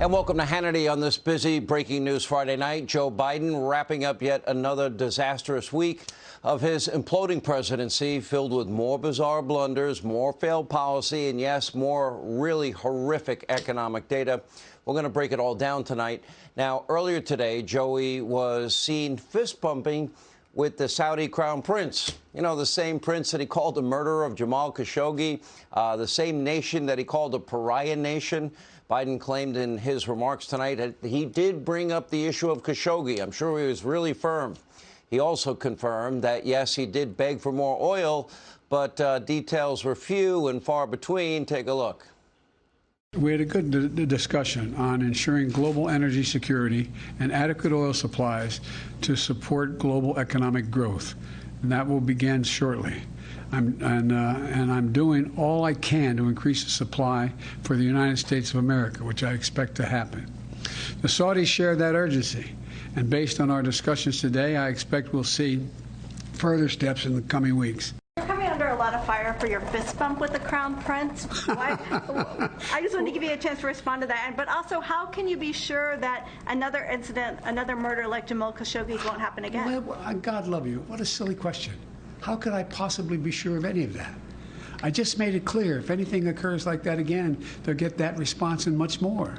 And welcome to Hannity on this busy breaking news Friday night. Joe Biden wrapping up yet another disastrous week of his imploding presidency, filled with more bizarre blunders, more failed policy, and yes, more really horrific economic data. We're going to break it all down tonight. Now, earlier today, Joey was seen fist bumping with the Saudi crown prince. You know, the same prince that he called the murderer of Jamal Khashoggi, the same nation that he called a pariah nation. Biden claimed in his remarks tonight that he did bring up the issue of Khashoggi. I'm sure he was really firm. He also confirmed that, yes, he did beg for more oil, but details were few and far between. Take a look. We had a good discussion on ensuring global energy security and adequate oil supplies to support global economic growth, and that will begin shortly. I'm doing all I can to increase the supply for the United States of America, which I expect to happen. The Saudis share that urgency, and based on our discussions today, I expect we'll see further steps in the coming weeks. You're coming under a lot of fire for your fist bump with the Crown Prince. I just wanted to give you a chance to respond to that. But also, how can you be sure that another incident, another murder like Jamal Khashoggi's won't happen again? Well, God love you. What a silly question. How could I possibly be sure of any of that? I just made it clear, if anything occurs like that again, they'll get that response and much more.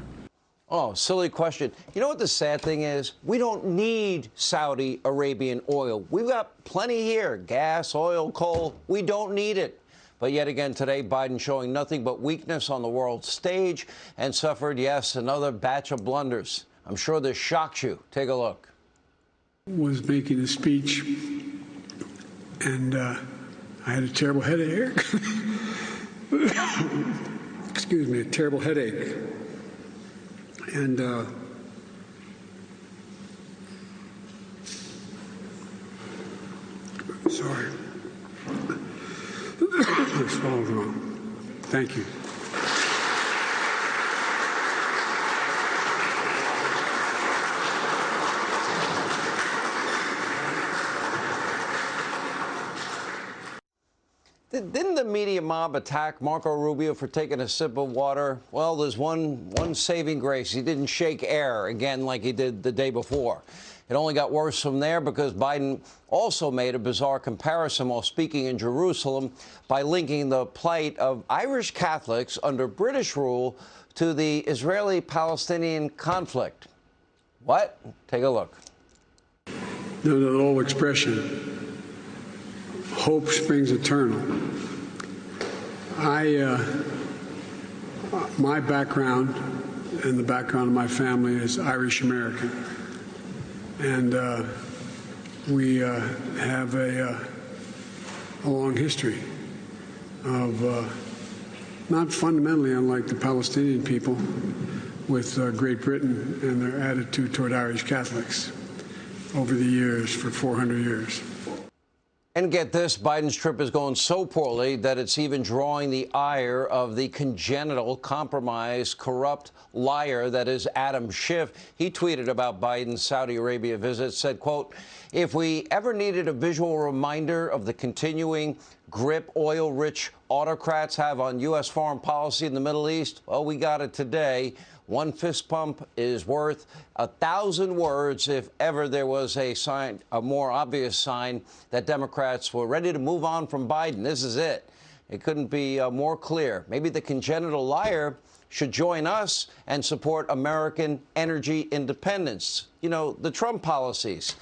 Oh, silly question. You know what the sad thing is? We don't need Saudi Arabian oil. We've got plenty here. Gas, oil, coal. We don't need it. But yet again today, Biden showing nothing but weakness on the world stage and suffered, yes, another batch of blunders. I'm sure this shocks you. Take a look. Was making a speech, and I had a terrible headache. Excuse me, a terrible headache. And sorry. I swallowed wrong. Thank you. Didn't the media mob attack Marco Rubio for taking a sip of water? Well, there's one saving grace. He didn't shake air again like he did the day before. It only got worse from there because Biden also made a bizarre comparison while speaking in Jerusalem by linking the plight of Irish Catholics under British rule to the Israeli-Palestinian conflict. What? Take a look. The old expression, hope springs eternal. My background and the background of my family is Irish American, and we have a long history of not fundamentally unlike the Palestinian people with Great Britain and their attitude toward Irish Catholics over the years for 400 years. And get this, Biden's trip is going so poorly that it's even drawing the ire of the congenital, compromised, corrupt liar that is Adam Schiff. He tweeted about Biden's Saudi Arabia visit, said, quote, "If we ever needed a visual reminder of the continuing grip oil-rich autocrats have on U.S. foreign policy in the Middle East, well, we got it today. One fist pump is worth 1,000 words if ever there was a sign, a more obvious sign that Democrats were ready to move on from Biden. This is it. It couldn't be more clear. Maybe the congenital liar should join us and support American energy independence. You know, the Trump policies.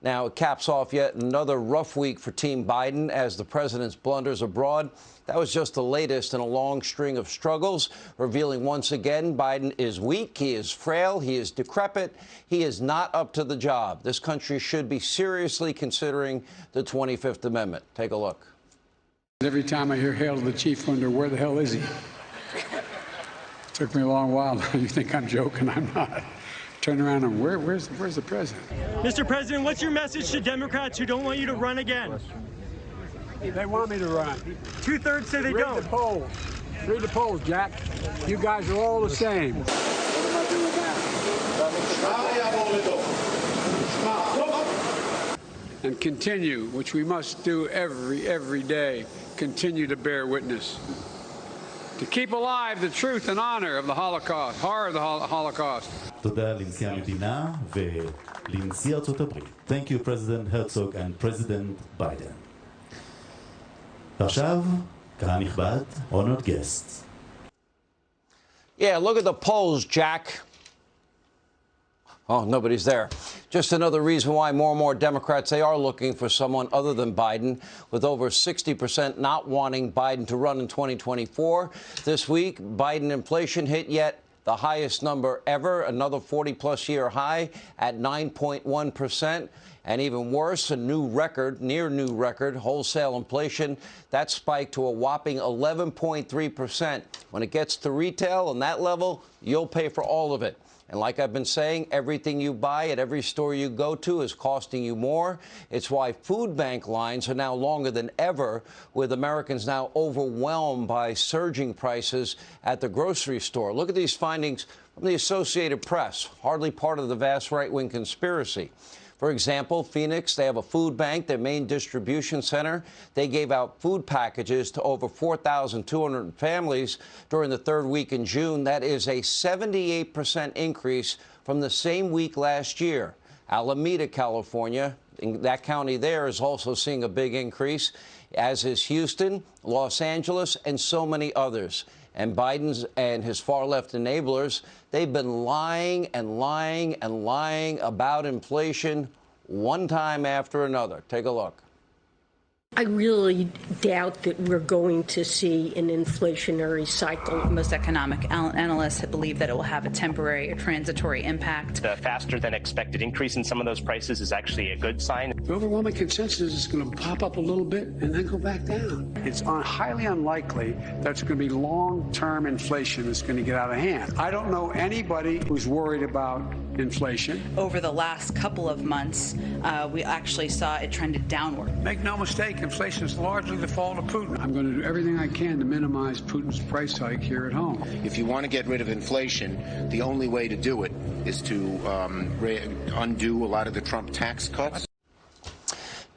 Now, it caps off yet another rough week for Team Biden as the president's blunders abroad. That was just the latest in a long string of struggles, revealing once again Biden is weak, he is frail, he is decrepit, he is not up to the job. This country should be seriously considering the 25th Amendment. Take a look. Every time I hear Hail to the Chief, I wonder, where the hell is he? Took me a long while. You think I'm joking? I'm not. Turn around and where's the president? Mr. President, what's your message to Democrats who don't want you to run again? They want me to run. 2/3 say they don't. Read the polls. Read the polls, Jack. You guys are all the same. What am I doing now? And continue, which we must do every day, continue to bear witness. to keep alive the truth and honor of the Holocaust, horror of the Holocaust. תודה לנשיא המדינה ולנשיא ארצות הברית. Thank you, President Herzog and President Biden. ועכשיו, קהל נכבד, honored guests. Yeah, look at the polls, Jack. Oh, nobody's there. Just another reason why more and more Democrats, they are looking for someone other than Biden, with over 60% not wanting Biden to run in 2024. This week, Biden inflation hit yet the highest number ever, another 40-plus year high at 9.1%. And even worse, a new record, near new record, wholesale inflation, that spiked to a whopping 11.3%. When it gets to retail on that level, you'll pay for all of it. And like I've been saying, everything you buy at every store you go to is costing you more. It's why food bank lines are now longer than ever, with Americans now overwhelmed by surging prices at the grocery store. Look at these findings from the Associated Press, hardly part of the vast right-wing conspiracy. For example, Phoenix, they have a food bank, their main distribution center. They gave out food packages to over 4,200 families during the third week in June. That is a 78% increase from the same week last year. Alameda, California, in that county there is also seeing a big increase, as is Houston, Los Angeles, and so many others. And Biden's and his far-left enablers, they've been lying and lying and lying about inflation one time after another. Take a look. I really doubt that we're going to see an inflationary cycle. Most economic analysts believe that it will have a temporary or transitory impact. The faster than expected increase in some of those prices is actually a good sign. The overwhelming consensus is going to pop up a little bit and then go back down. It's highly unlikely that it's going to be long-term inflation that's going to get out of hand. I don't know anybody who's worried about inflation. Over the last couple of months, we actually saw it trended downward. Make no mistake, inflation is largely the fault of Putin. I'm going to do everything I can to minimize Putin's price hike here at home. If you want to get rid of inflation, the only way to do it is to undo a lot of the Trump tax cuts.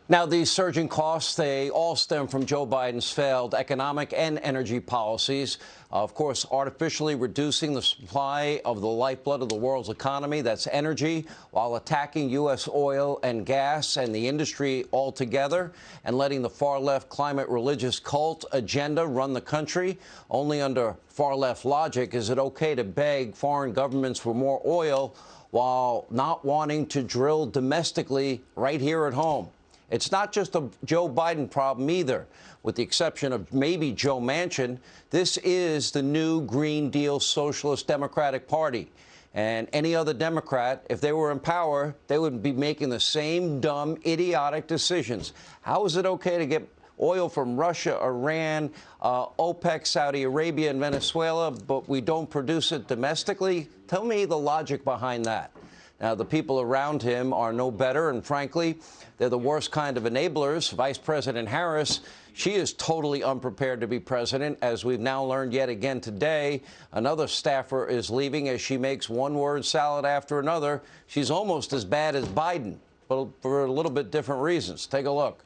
Now, these surging costs, they all stem from Joe Biden's failed economic and energy policies. Of course, artificially reducing the supply of the lifeblood of the world's economy, that's energy, while attacking U.S. oil and gas and the industry altogether, and letting the far-left climate religious cult agenda run the country. Only under far-left logic is it okay to beg foreign governments for more oil while not wanting to drill domestically right here at home. It's not just a Joe Biden problem either, with the exception of maybe Joe Manchin. This is the new Green Deal Socialist Democratic Party. And any other Democrat, if they were in power, they would be making the same dumb, idiotic decisions. How is it okay to get oil from Russia, Iran, OPEC, Saudi Arabia, and Venezuela, but we don't produce it domestically? Tell me the logic behind that. Now, the people around him are no better, and frankly, they're the worst kind of enablers. Vice President Harris, she is totally unprepared to be president, as we've now learned yet again today. Another staffer is leaving as she makes one-word salad after another. She's almost as bad as Biden, but for a little bit different reasons. Take a look.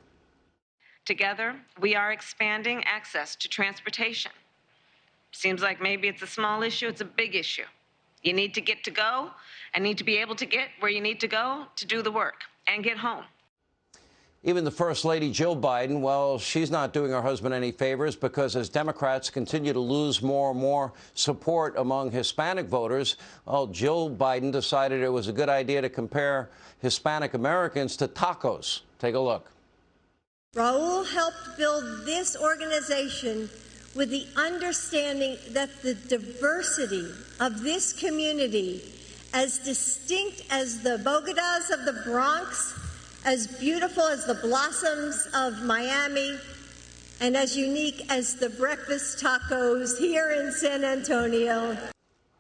Together, we are expanding access to transportation. Seems like maybe it's a small issue, it's a big issue. You need to get to go and need to be able to get where you need to go to do the work and get home. Even the First Lady, Jill Biden, well, she's not doing her husband any favors, because as Democrats continue to lose more and more support among Hispanic voters, well, Jill Biden decided it was a good idea to compare Hispanic Americans to tacos. Take a look. Raul helped build this organization with the understanding that the diversity of this community, as distinct as the Bogotas of the Bronx, as beautiful as the blossoms of Miami, and as unique as the breakfast tacos here in San Antonio.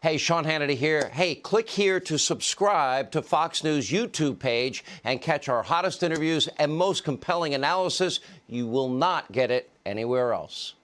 Hey, Sean Hannity here. Hey, click here to subscribe to Fox News YouTube page and catch our hottest interviews and most compelling analysis. You will not get it anywhere else.